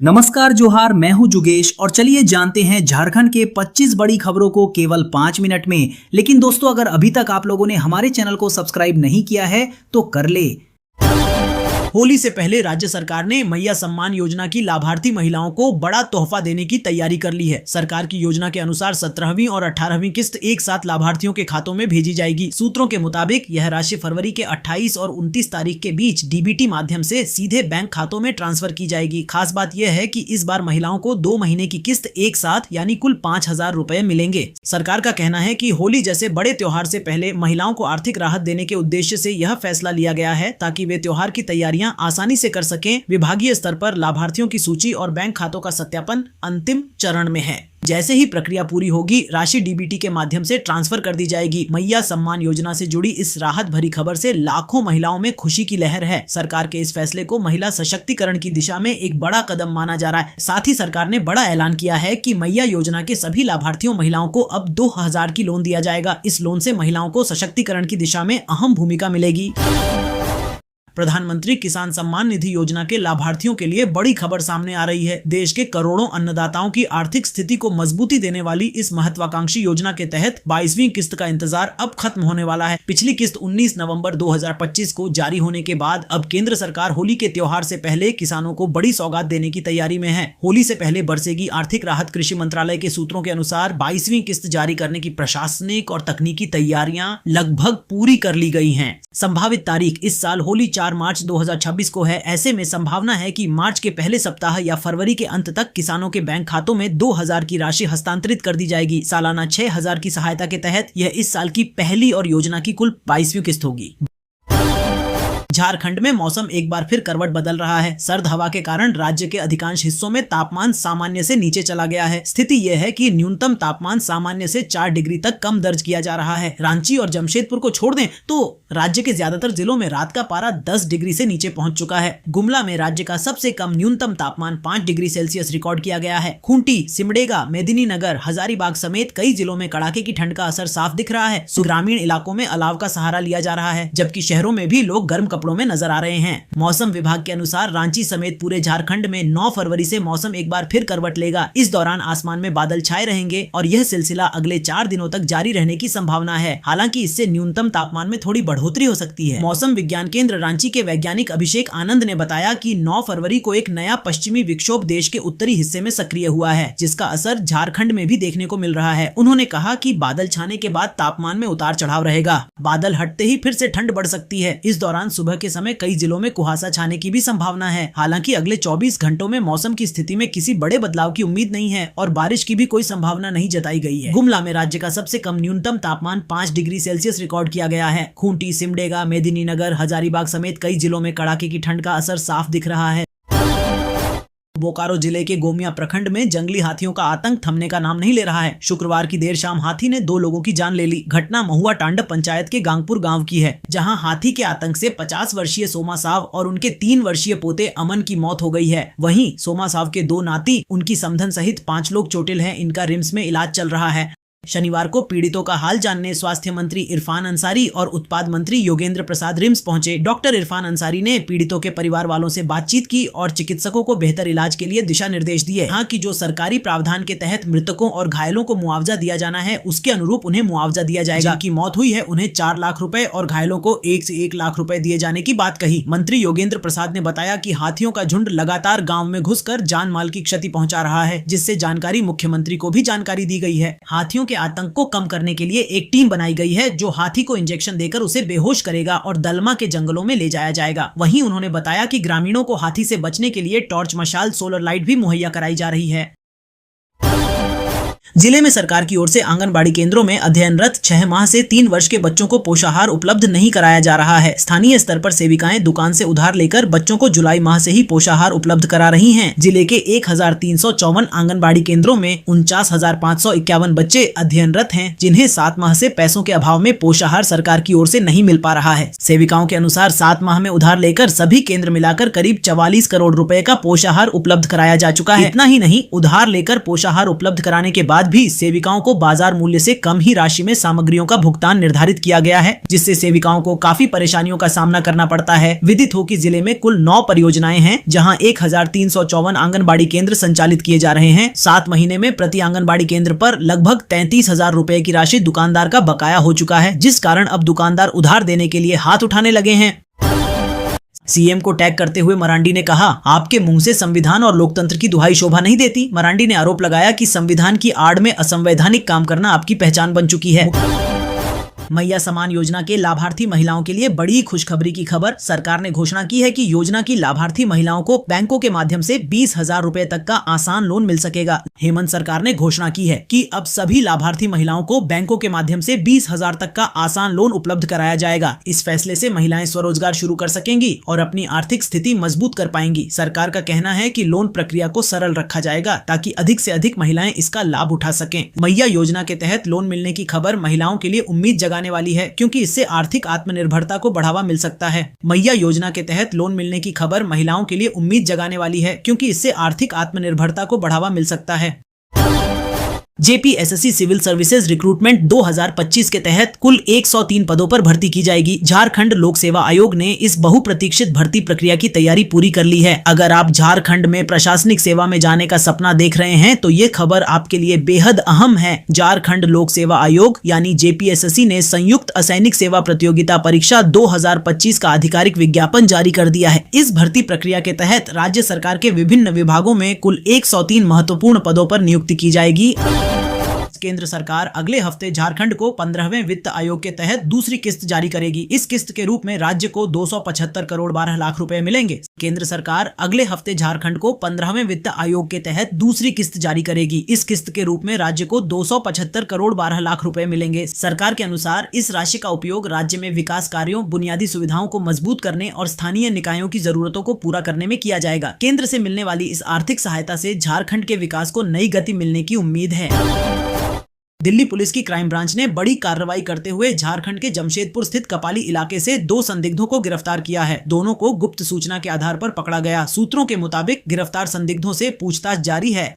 नमस्कार जोहार, मैं हूं जुगेश और चलिए जानते हैं झारखंड के 25 बड़ी खबरों को केवल 5 मिनट में। लेकिन दोस्तों, अगर अभी तक आप लोगों ने हमारे चैनल को सब्सक्राइब नहीं किया है तो कर ले। होली से पहले राज्य सरकार ने मैया सम्मान योजना की लाभार्थी महिलाओं को बड़ा तोहफा देने की तैयारी कर ली है। सरकार की योजना के अनुसार 17वीं और 18वीं किस्त एक साथ लाभार्थियों के खातों में भेजी जाएगी। सूत्रों के मुताबिक यह राशि फरवरी के 28 और 29 तारीख के बीच डीबीटी माध्यम से सीधे बैंक खातों में ट्रांसफर की जाएगी। खास बात यह है कि इस बार महिलाओं को 2 महीने की किस्त एक साथ यानी कुल 5,000 रुपए मिलेंगे। सरकार का कहना है कि होली जैसे बड़े त्योहार से पहले महिलाओं को आर्थिक राहत देने के उद्देश्य से यह फैसला लिया गया है ताकि वे त्योहार की तैयारियां आसानी से कर सकें। विभागीय स्तर पर लाभार्थियों की सूची और बैंक खातों का सत्यापन अंतिम चरण में है। जैसे ही प्रक्रिया पूरी होगी, राशि डीबीटी के माध्यम से ट्रांसफर कर दी जाएगी। मैया सम्मान योजना से जुड़ी इस राहत भरी खबर से लाखों महिलाओं में खुशी की लहर है। सरकार के इस फैसले को महिला सशक्तिकरण की दिशा में एक बड़ा कदम माना जा रहा है। साथ ही सरकार ने बड़ा ऐलान किया है कि मैया योजना के सभी लाभार्थियों महिलाओं को अब 2,000 की लोन दिया जाएगा। इस लोन से महिलाओं को सशक्तिकरण की दिशा में अहम भूमिका मिलेगी। प्रधानमंत्री किसान सम्मान निधि योजना के लाभार्थियों के लिए बड़ी खबर सामने आ रही है। देश के करोड़ों अन्नदाताओं की आर्थिक स्थिति को मजबूती देने वाली इस महत्वाकांक्षी योजना के तहत 22वीं किस्त का इंतजार अब खत्म होने वाला है। पिछली किस्त 19 नवंबर 2025 को जारी होने के बाद अब केंद्र सरकार होली के त्योहार से पहले किसानों को बड़ी सौगात देने की तैयारी में है। होली से पहले बरसेगी आर्थिक राहत। कृषि मंत्रालय के सूत्रों के अनुसार 22वीं किस्त जारी करने की प्रशासनिक और तकनीकी तैयारियां लगभग पूरी कर ली गई हैं। संभावित तारीख इस साल होली 4 मार्च 2026 को है। ऐसे में संभावना है कि मार्च के पहले सप्ताह या फरवरी के अंत तक किसानों के बैंक खातों में 2,000 की राशि हस्तांतरित कर दी जाएगी। सालाना 6,000 की सहायता के तहत यह इस साल की पहली और योजना की कुल 22वीं किस्त होगी। झारखंड में मौसम एक बार फिर करवट बदल रहा है। सर्द हवा के कारण राज्य के अधिकांश हिस्सों में तापमान सामान्य से नीचे चला गया है। स्थिति यह है कि न्यूनतम तापमान सामान्य से 4 डिग्री तक कम दर्ज किया जा रहा है। रांची और जमशेदपुर को छोड़ दें तो राज्य के ज्यादातर जिलों में रात का पारा 10 डिग्री से नीचे पहुंच चुका है। गुमला में राज्य का सबसे कम न्यूनतम तापमान 5 डिग्री सेल्सियस रिकॉर्ड किया गया है। खूंटी, सिमडेगा, मेदिनीनगर, हजारीबाग समेत कई जिलों में कड़ाके की ठंड का असर साफ दिख रहा है। ग्रामीण इलाकों में अलाव का सहारा लिया जा रहा है, जबकि शहरों में भी लोग गर्म कपड़ों में नजर आ रहे हैं। मौसम विभाग के अनुसार रांची समेत पूरे झारखंड में 9 फरवरी से मौसम एक बार फिर करवट लेगा। इस दौरान आसमान में बादल छाए रहेंगे और यह सिलसिला अगले 4 दिनों तक जारी रहने की संभावना है। हालांकि इससे न्यूनतम तापमान में थोड़ी बढ़ोतरी हो सकती है। मौसम विज्ञान केंद्र रांची के वैज्ञानिक अभिषेक आनंद ने बताया कि 9 फरवरी को एक नया पश्चिमी विक्षोभ देश के उत्तरी हिस्से में सक्रिय हुआ है, जिसका असर झारखंड में भी देखने को मिल रहा है। उन्होंने कहा कि बादल छाने के बाद तापमान में उतार चढ़ाव रहेगा। बादल हटते ही फिर से ठंड बढ़ सकती है। इस दौरान सुबह के समय कई जिलों में कुहासा छाने की भी संभावना है। हालांकि अगले 24 घंटों में मौसम की स्थिति में किसी बड़े बदलाव की उम्मीद नहीं है और बारिश की भी कोई संभावना नहीं जताई गई है। गुमला में राज्य का सबसे कम न्यूनतम तापमान 5 डिग्री सेल्सियस रिकॉर्ड किया गया है। खूंटी, सिमडेगा, मेदिनीनगर, हजारीबाग समेत कई जिलों में कड़ाके की ठंड का असर साफ दिख रहा है। बोकारो जिले के गोमिया प्रखंड में जंगली हाथियों का आतंक थमने का नाम नहीं ले रहा है। शुक्रवार की देर शाम हाथी ने 2 लोगों की जान ले ली। घटना महुआ टांडप पंचायत के गांगपुर गांव की है, जहां हाथी के आतंक से 50 वर्षीय सोमा साव और उनके 3 वर्षीय पोते अमन की मौत हो गई है। वहीं सोमा साव के 2 नाती, उनकी समधन सहित 5 लोग चोटिल हैं। इनका रिम्स में इलाज चल रहा है। शनिवार को पीड़ितों का हाल जानने स्वास्थ्य मंत्री इरफान अंसारी और उत्पाद मंत्री योगेंद्र प्रसाद रिम्स पहुंचे। डॉक्टर इरफान अंसारी ने पीड़ितों के परिवार वालों से बातचीत की और चिकित्सकों को बेहतर इलाज के लिए दिशा निर्देश दिए। यहाँ की जो सरकारी प्रावधान के तहत मृतकों और घायलों को मुआवजा दिया जाना है, उसके अनुरूप उन्हें मुआवजा दिया जाएगा। जिनकी मौत हुई है उन्हें 4 लाख रुपए और घायलों को 1 से 1 लाख रुपए दिए जाने की बात कही। मंत्री योगेंद्र प्रसाद ने बताया कि हाथियों का झुंड लगातार गाँव में घुसकर जान माल की क्षति पहुँचा रहा है, जिससे जानकारी मुख्यमंत्री को भी जानकारी दी गई है। हाथियों के आतंक को कम करने के लिए एक टीम बनाई गई है, जो हाथी को इंजेक्शन देकर उसे बेहोश करेगा और दलमा के जंगलों में ले जाया जाएगा। वहीं उन्होंने बताया कि ग्रामीणों को हाथी से बचने के लिए टॉर्च, मशाल, सोलर लाइट भी मुहैया कराई जा रही है। जिले में सरकार की ओर से आंगनबाड़ी केंद्रों में अध्ययनरत 6 माह से 3 वर्ष के बच्चों को पोषाहार उपलब्ध नहीं कराया जा रहा है। स्थानीय स्तर पर सेविकाएं दुकान से उधार लेकर बच्चों को जुलाई माह से ही पोषाहार उपलब्ध करा रही हैं। जिले के 1354 आंगनबाड़ी केंद्रों में 49,551 बच्चे अध्ययनरत हैं, जिन्हें 7 माह से पैसों के अभाव में पोषाहार सरकार की ओर से नहीं मिल पा रहा है। सेविकाओं के अनुसार 7 माह में उधार लेकर सभी केंद्र मिलाकर करीब 44 करोड़ रुपए का पोषाहार उपलब्ध कराया जा चुका है। इतना ही नहीं, उधार लेकर पोषाहार उपलब्ध कराने के बाद बाद भी सेविकाओं को बाजार मूल्य से कम ही राशि में सामग्रियों का भुगतान निर्धारित किया गया है, जिससे सेविकाओं को काफी परेशानियों का सामना करना पड़ता है। विदित हो कि जिले में कुल 9 परियोजनाएं हैं, जहां 1354 आंगनबाड़ी केंद्र संचालित किए जा रहे हैं। 7 महीने में प्रति आंगनबाड़ी केंद्र पर लगभग 33,000 रुपए की राशि दुकानदार का बकाया हो चुका है, जिस कारण अब दुकानदार उधार देने के लिए हाथ उठाने लगे हैं। सीएम को टैग करते हुए मरांडी ने कहा, आपके मुंह से संविधान और लोकतंत्र की दुहाई शोभा नहीं देती। मरांडी ने आरोप लगाया कि संविधान की आड़ में असंवैधानिक काम करना आपकी पहचान बन चुकी है। मैया समान योजना के लाभार्थी महिलाओं के लिए बड़ी खुशखबरी की खबर। सरकार ने घोषणा की है कि योजना की लाभार्थी महिलाओं को बैंकों के माध्यम से 20,000 रुपए तक का आसान लोन मिल सकेगा। हेमंत सरकार ने घोषणा की है कि अब सभी लाभार्थी महिलाओं को बैंकों के माध्यम से 20,000 तक का आसान लोन उपलब्ध कराया जाएगा। इस फैसले से महिलाएं स्वरोजगार शुरू कर सकेंगी और अपनी आर्थिक स्थिति मजबूत कर पाएंगी। सरकार का कहना है कि लोन प्रक्रिया को सरल रखा जाएगा ताकि अधिक से अधिक महिलाएं इसका लाभ उठा सकें। मैया योजना के तहत लोन मिलने की खबर महिलाओं के लिए उम्मीद जगाने वाली है, क्योंकि इससे आर्थिक आत्मनिर्भरता को बढ़ावा मिल सकता है। मैया योजना के तहत लोन मिलने की खबर महिलाओं के लिए उम्मीद जगाने वाली है, क्योंकि इससे आर्थिक आत्मनिर्भरता को बढ़ावा मिल सकता है। जेपीएसएससी सिविल सर्विसेज रिक्रूटमेंट 2025 के तहत कुल 103 पदों पर भर्ती की जाएगी। झारखंड लोक सेवा आयोग ने इस बहुप्रतीक्षित भर्ती प्रक्रिया की तैयारी पूरी कर ली है। अगर आप झारखंड में प्रशासनिक सेवा में जाने का सपना देख रहे हैं तो ये खबर आपके लिए बेहद अहम है। झारखंड लोक सेवा आयोग यानी जेपीएसएससी ने संयुक्त असैनिक सेवा प्रतियोगिता परीक्षा 2025 का आधिकारिक विज्ञापन जारी कर दिया है। इस भर्ती प्रक्रिया के तहत राज्य सरकार के विभिन्न विभागों में कुल 103 महत्वपूर्ण पदों पर नियुक्ति की जाएगी। केंद्र सरकार अगले हफ्ते झारखंड को 15वें वित्त आयोग के तहत दूसरी किस्त जारी करेगी। इस किस्त के रूप में राज्य को 275 करोड़ 12 लाख रुपए मिलेंगे। केंद्र सरकार अगले हफ्ते झारखंड को 15वें वित्त आयोग के तहत दूसरी किस्त जारी करेगी। इस किस्त के रूप में राज्य को 275 करोड़ 12 लाख रुपए मिलेंगे। सरकार के अनुसार इस राशि का उपयोग राज्य में विकास कार्यों, बुनियादी सुविधाओं को मजबूत करने और स्थानीय निकायों की जरूरतों को पूरा करने में किया जाएगा। केंद्र से मिलने वाली इस आर्थिक सहायता से झारखंड के विकास को नई गति मिलने की उम्मीद है। दिल्ली पुलिस की क्राइम ब्रांच ने बड़ी कार्रवाई करते हुए झारखंड के जमशेदपुर स्थित कपाली इलाके से 2 संदिग्धों को गिरफ्तार किया है। दोनों को गुप्त सूचना के आधार पर पकड़ा गया। सूत्रों के मुताबिक गिरफ्तार संदिग्धों से पूछताछ जारी है।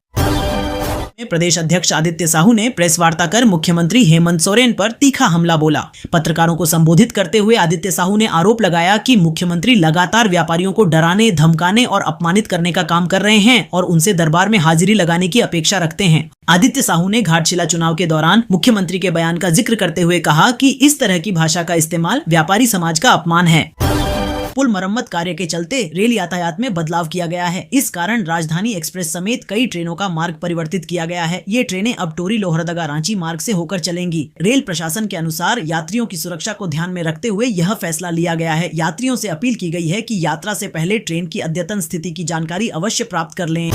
प्रदेश अध्यक्ष आदित्य साहू ने प्रेस वार्ता कर मुख्यमंत्री हेमंत सोरेन पर तीखा हमला बोला। पत्रकारों को संबोधित करते हुए आदित्य साहू ने आरोप लगाया कि मुख्यमंत्री लगातार व्यापारियों को डराने, धमकाने और अपमानित करने का काम कर रहे हैं और उनसे दरबार में हाजिरी लगाने की अपेक्षा रखते हैं। आदित्य साहू ने घाटशिला चुनाव के दौरान मुख्यमंत्री के बयान का जिक्र करते हुए कहा कि इस तरह की भाषा का इस्तेमाल व्यापारी समाज का अपमान है। पुल मरम्मत कार्य के चलते रेल यातायात में बदलाव किया गया है। इस कारण राजधानी एक्सप्रेस समेत कई ट्रेनों का मार्ग परिवर्तित किया गया है। ये ट्रेनें अब टोरी लोहरदगा रांची मार्ग से होकर चलेंगी। रेल प्रशासन के अनुसार यात्रियों की सुरक्षा को ध्यान में रखते हुए यह फैसला लिया गया है। यात्रियों से अपील की गई है कि यात्रा से पहले ट्रेन की अद्यतन स्थिति की जानकारी अवश्य प्राप्त कर लें।